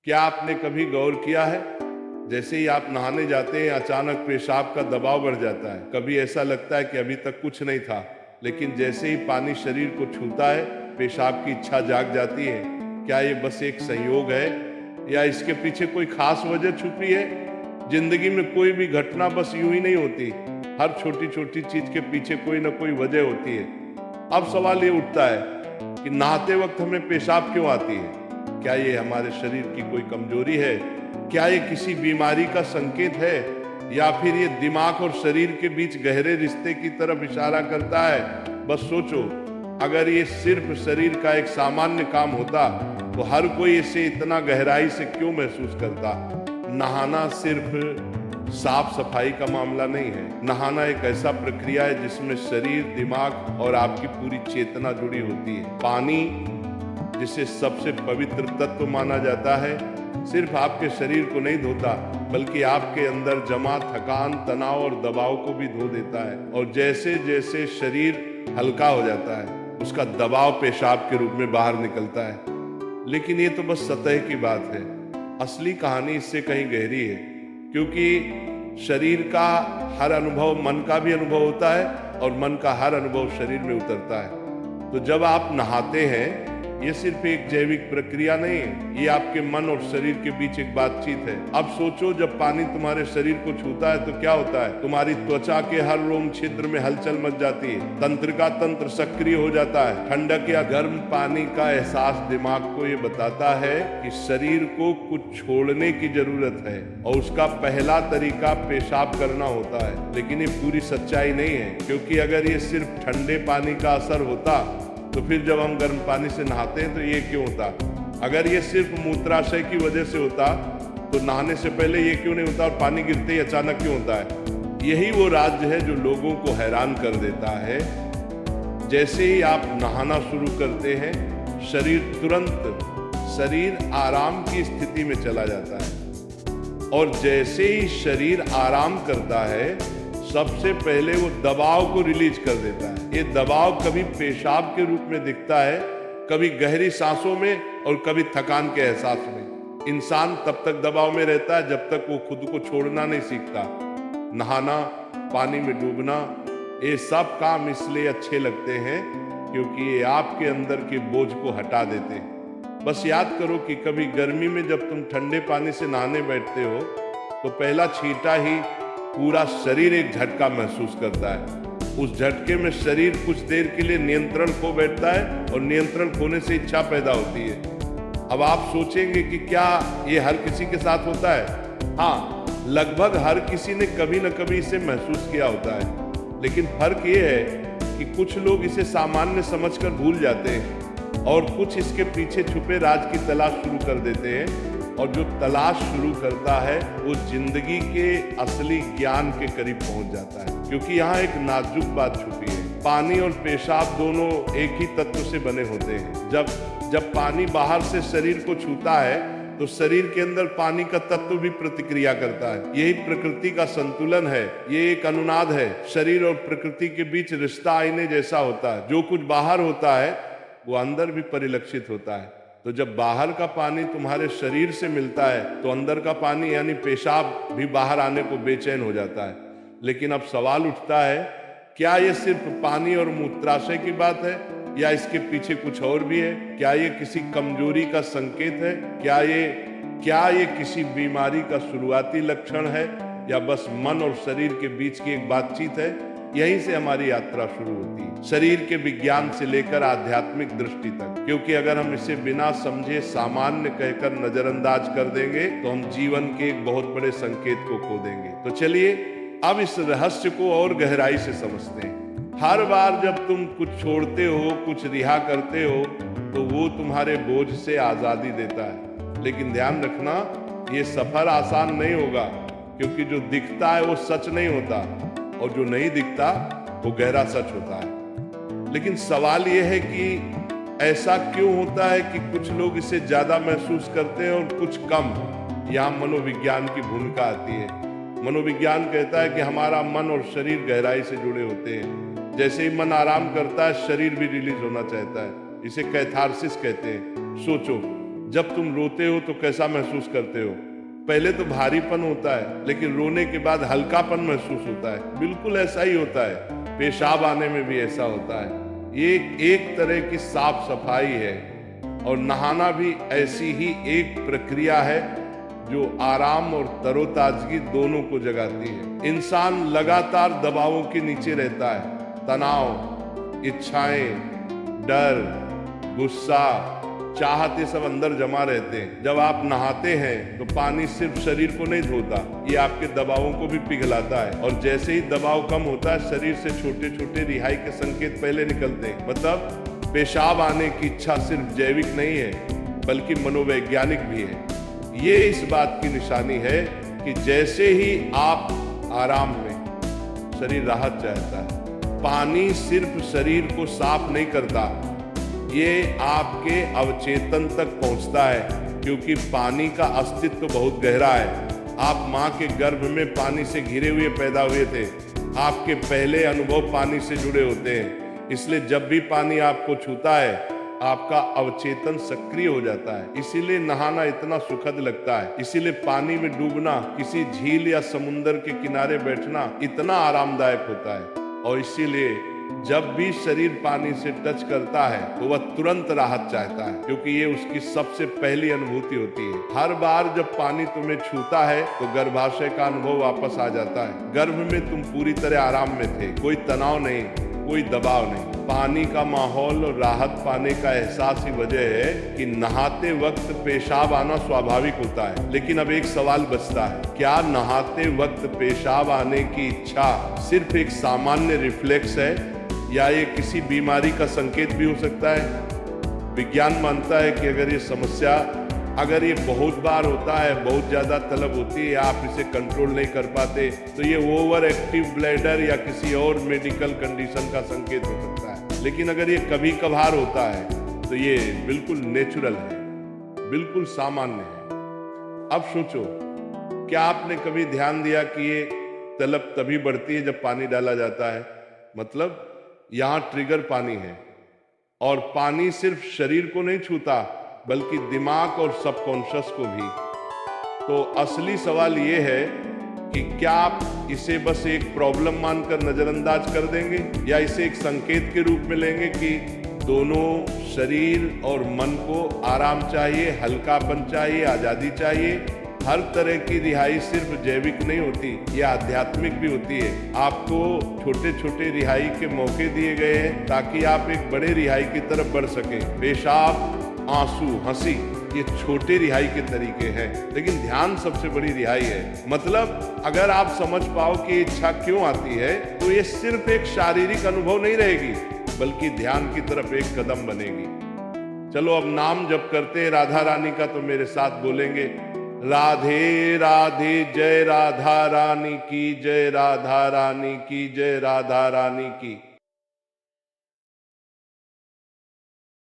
क्या आपने कभी गौर किया है, जैसे ही आप नहाने जाते हैं अचानक पेशाब का दबाव बढ़ जाता है। कभी ऐसा लगता है कि अभी तक कुछ नहीं था, लेकिन जैसे ही पानी शरीर को छूता है पेशाब की इच्छा जाग जाती है। क्या ये बस एक संयोग है या इसके पीछे कोई खास वजह छुपी है? जिंदगी में कोई भी घटना बस यूं ही नहीं होती, हर छोटी छोटी चीज के पीछे कोई ना कोई वजह होती है। अब सवाल ये उठता है कि नहाते वक्त हमें पेशाब क्यों आती है? क्या ये हमारे शरीर की कोई कमजोरी है? क्या ये किसी बीमारी का संकेत है, या फिर ये दिमाग और शरीर के बीच गहरे रिश्ते की तरफ इशारा करता है? बस सोचो, अगर ये सिर्फ शरीर का एक सामान्य काम होता तो हर कोई इसे इतना गहराई से क्यों महसूस करता? नहाना सिर्फ साफ सफाई का मामला नहीं है। नहाना एक ऐसा प्रक्रिया है जिसमें शरीर, दिमाग और आपकी पूरी चेतना जुड़ी होती है। पानी, जिसे सबसे पवित्र तत्व माना जाता है, सिर्फ आपके शरीर को नहीं धोता बल्कि आपके अंदर जमा थकान, तनाव और दबाव को भी धो देता है। और जैसे जैसे शरीर हल्का हो जाता है उसका दबाव पेशाब के रूप में बाहर निकलता है। लेकिन ये तो बस सतह की बात है, असली कहानी इससे कहीं गहरी है, क्योंकि शरीर का हर अनुभव मन का भी अनुभव होता है और मन का हर अनुभव शरीर में उतरता है। तो जब आप नहाते हैं ये सिर्फ एक जैविक प्रक्रिया नहीं है, ये आपके मन और शरीर के बीच एक बातचीत है। अब सोचो, जब पानी तुम्हारे शरीर को छूता है तो क्या होता है? तुम्हारी त्वचा के हर रोम छिद्र में हलचल मच जाती है, तंत्र का तंत्र सक्रिय हो जाता है। ठंडक या गर्म पानी का एहसास दिमाग को ये बताता है कि शरीर को कुछ छोड़ने की जरूरत है, और उसका पहला तरीका पेशाब करना होता है। लेकिन ये पूरी सच्चाई नहीं है, क्योंकि अगर ये सिर्फ ठंडे पानी का असर होता तो फिर जब हम गर्म पानी से नहाते हैं तो ये क्यों होता? अगर ये सिर्फ मूत्राशय की वजह से होता तो नहाने से पहले ये क्यों नहीं होता, और पानी गिरते ही अचानक क्यों होता है? यही वो राज है जो लोगों को हैरान कर देता है। जैसे ही आप नहाना शुरू करते हैं शरीर आराम की स्थिति में चला जाता है, और जैसे ही शरीर आराम करता है सबसे पहले वो दबाव को रिलीज कर देता है। ये दबाव कभी पेशाब के रूप में दिखता है, कभी गहरी सांसों में और कभी थकान के एहसास में। इंसान तब तक दबाव में रहता है जब तक वो खुद को छोड़ना नहीं सीखता। नहाना, पानी में डूबना, ये सब काम इसलिए अच्छे लगते हैं क्योंकि ये आपके अंदर के बोझ को हटा देते हैं। बस याद करो कि कभी गर्मी में जब तुम ठंडे पानी से नहाने बैठते हो तो पहला छींटा ही पूरा शरीर एक झटका महसूस करता है। उस झटके में शरीर कुछ देर के लिए नियंत्रण खो बैठता है, और नियंत्रण खोने से इच्छा पैदा होती है। अब आप सोचेंगे कि क्या ये हर किसी के साथ होता है? हाँ, लगभग हर किसी ने कभी न कभी इसे महसूस किया होता है। लेकिन फर्क ये है कि कुछ लोग इसे सामान्य समझकर भूल जाते हैं और कुछ इसके पीछे छुपे राज की तलाश शुरू कर देते हैं। और जो तलाश शुरू करता है वो जिंदगी के असली ज्ञान के करीब पहुंच जाता है, क्योंकि यहाँ एक नाजुक बात छुपी है। पानी और पेशाब दोनों एक ही तत्व से बने होते हैं। जब पानी बाहर से शरीर को छूता है तो शरीर के अंदर पानी का तत्व भी प्रतिक्रिया करता है। यही प्रकृति का संतुलन है, ये एक अनुनाद है। शरीर और प्रकृति के बीच रिश्ता आईने जैसा होता है। जो कुछ बाहर होता है वो अंदर भी परिलक्षित होता है। तो जब बाहर का पानी तुम्हारे शरीर से मिलता है तो अंदर का पानी यानी पेशाब भी बाहर आने को बेचैन हो जाता है। लेकिन अब सवाल उठता है, क्या ये सिर्फ पानी और मूत्राशय की बात है या इसके पीछे कुछ और भी है? क्या ये किसी कमजोरी का संकेत है? क्या ये किसी बीमारी का शुरुआती लक्षण है, या बस मन और शरीर के बीच की एक बातचीत है? यहीं से हमारी यात्रा शुरू होती है, शरीर के विज्ञान से लेकर आध्यात्मिक दृष्टि तक। क्योंकि अगर हम इसे बिना समझे सामान्य कहकर नजरअंदाज कर देंगे तो हम जीवन के एक बहुत बड़े संकेत को खो देंगे। तो चलिए अब इस रहस्य को और गहराई से समझते हैं। हर बार जब तुम कुछ छोड़ते हो, कुछ रिहा करते हो, तो वो तुम्हारे बोझ से आजादी देता है। लेकिन ध्यान रखना, ये सफर आसान नहीं होगा, क्योंकि जो दिखता है वो सच नहीं होता, और जो नहीं दिखता वो गहरा सच होता है। लेकिन सवाल यह है कि ऐसा क्यों होता है कि कुछ लोग इसे ज्यादा महसूस करते हैं और कुछ कम? यहाँ मनोविज्ञान की भूमिका आती है। मनोविज्ञान कहता है कि हमारा मन और शरीर गहराई से जुड़े होते हैं। जैसे ही मन आराम करता है शरीर भी रिलीज होना चाहता है। इसे कैथारसिस कहते हैं। सोचो, जब तुम रोते हो तो कैसा महसूस करते हो? पहले तो भारीपन होता है, लेकिन रोने के बाद हल्कापन महसूस होता है। बिल्कुल ऐसा ही होता है, पेशाब आने में भी ऐसा होता है। ये एक तरह की साफ सफाई है, और नहाना भी ऐसी ही एक प्रक्रिया है जो आराम और तरोताजगी दोनों को जगाती है। इंसान लगातार दबावों के नीचे रहता है, तनाव, इच्छाएं, डर, गुस्सा, चाहत, ये सब अंदर जमा रहते हैं। जब आप नहाते हैं तो पानी सिर्फ शरीर को नहीं धोता, ये आपके दबावों को भी पिघलाता है, और जैसे ही दबाव कम होता है शरीर से छोटे छोटे रिहाई के संकेत पहले निकलते हैं। मतलब पेशाब आने की इच्छा सिर्फ जैविक नहीं है बल्कि मनोवैज्ञानिक भी है। ये इस बात की निशानी है कि जैसे ही आप आराम में, शरीर राहत चाहता है। पानी सिर्फ शरीर को साफ नहीं करता, ये आपके अवचेतन तक पहुंचता है, क्योंकि पानी का अस्तित्व बहुत गहरा है। आप माँ के गर्भ में पानी से घिरे हुए पैदा हुए थे, आपके पहले अनुभव पानी से जुड़े होते हैं। इसलिए जब भी पानी आपको छूता है आपका अवचेतन सक्रिय हो जाता है, इसीलिए नहाना इतना सुखद लगता है। इसीलिए पानी में डूबना, किसी झील या समुंदर के किनारे बैठना इतना आरामदायक होता है। और इसीलिए जब भी शरीर पानी से टच करता है तो वह तुरंत राहत चाहता है, क्योंकि ये उसकी सबसे पहली अनुभूति होती है। हर बार जब पानी तुम्हें छूता है तो गर्भाशय का अनुभव वापस आ जाता है। गर्भ में तुम पूरी तरह आराम में थे, कोई तनाव नहीं, कोई दबाव नहीं। पानी का माहौल और राहत पाने का एहसास ही वजह है कि नहाते वक्त पेशाब आना स्वाभाविक होता है। लेकिन अब एक सवाल बचता है, क्या नहाते वक्त पेशाब आने की इच्छा सिर्फ एक सामान्य रिफ्लेक्स है, या ये किसी बीमारी का संकेत भी हो सकता है? विज्ञान मानता है कि अगर ये बहुत बार होता है, बहुत ज्यादा तलब होती है, आप इसे कंट्रोल नहीं कर पाते, तो ये ओवर एक्टिव ब्लैडर या किसी और मेडिकल कंडीशन का संकेत हो सकता है। लेकिन अगर ये कभी कभार होता है तो ये बिल्कुल नेचुरल है, बिल्कुल सामान्य है। अब सोचो, क्या आपने कभी ध्यान दिया कि ये तलब तभी बढ़ती है जब पानी डाला जाता है? मतलब यहाँ ट्रिगर पानी है, और पानी सिर्फ शरीर को नहीं छूता बल्कि दिमाग और सबकॉन्शियस को भी। तो असली सवाल ये है कि क्या आप इसे बस एक प्रॉब्लम मानकर नजरअंदाज कर देंगे, या इसे एक संकेत के रूप में लेंगे कि दोनों शरीर और मन को आराम चाहिए, हल्कापन चाहिए, आजादी चाहिए। हर तरह की रिहाई सिर्फ जैविक नहीं होती, ये आध्यात्मिक भी होती है। आपको छोटे छोटे रिहाई के मौके दिए गए हैं ताकि आप एक बड़े रिहाई की तरफ बढ़ सके। पेशाब, आंसू, हंसी, ये छोटे रिहाई के तरीके हैं, लेकिन ध्यान सबसे बड़ी रिहाई है। मतलब अगर आप समझ पाओ कि इच्छा क्यों आती है, तो ये सिर्फ एक शारीरिक अनुभव नहीं रहेगी बल्कि ध्यान की तरफ एक कदम बनेगी। चलो अब नाम जप करते हैं राधा रानी का, तो मेरे साथ बोलेंगे, राधे राधे, जय राधा रानी की जय, राधा रानी की जय, राधा रानी की।